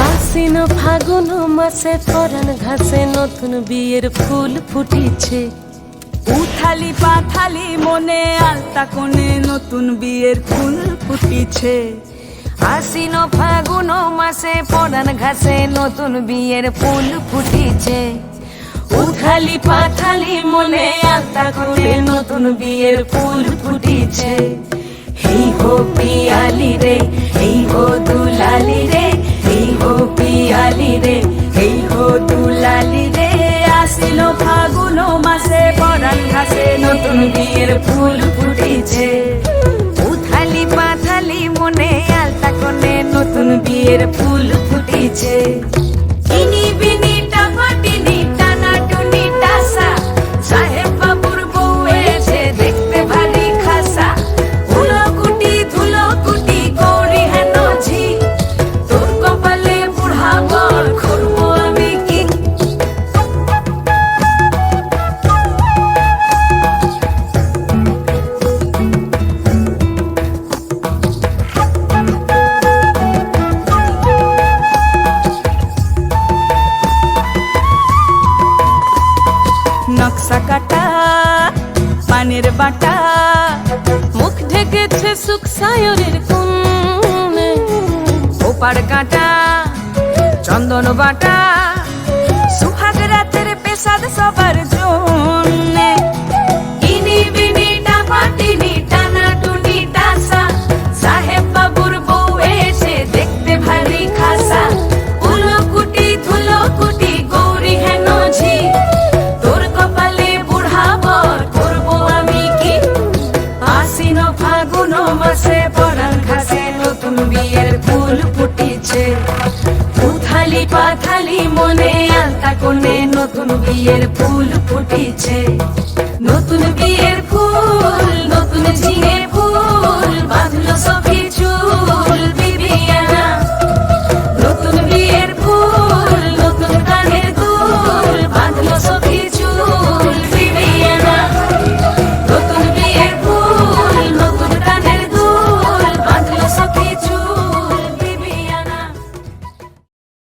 আশ্বিন ফাগুন মাসে পরাণ ঘাসে নতুন বিয়ের ফুল ফুটিছে। উথালি পাথালি মনে আলতা কোণে নতুন বিয়ের ফুল ফুটিছে। আশ্বিন ফাগুন মাসে পরাণ ঘাসে নতুন বিয়ের ফুল ফুটিছে। উথালি পাথালি মনে আলতা কোণে নতুন বিয়ের ফুল ফুটিছে। হেই হো পিয়ালি রে, হেই হো দুলালি রে, হেই হো পিয়ালি রে, হেই হো দুলালি রে। আসিল ফাগুন মাসে পরাণ ঘাসে নতুন বিয়ের ফুল ফুটিছে। উথালি পাথালি মনে আলতা কোণে নতুন বিয়ের ফুল ফুটিছে। ইনি বিনি টাপাটিনি টানা টুনি টাসা, সাহেব বাবুর বউ এসে দেখতে ভারী খাসা। ধুলো কুটি গৌরী হেন ঝি, তোর কপালে বুড়া বর করবো আমি কি। নকশা কাটা পানের বাটা, মুখ ঢেকেছে সুখ সায়রের কোণে। ওপার কাটা চন্দন বাটা, সুহাগ রাতের পেশাদ সবার জন্যে। ইনি বিনি টাপাটিনি টানা টুনি টাসা, সাহেব বাবুর বউ এসে দেখতে ভারী খাসা। ধুলো কুটি গৌরী হেন ঝি, তোর কপালে বুড়া বর করবো আমি কি। আশ্বিন ফাগুন মাসে পরাণ ঘাসে নতুন বিয়ের ফুল ফুটিছে। উথালি পাথালি মনে আলতা কোণে নতুন বিয়ের ফুল ফুটিছে। নতুন বিয়ের ফুল নতুন ঝিঙে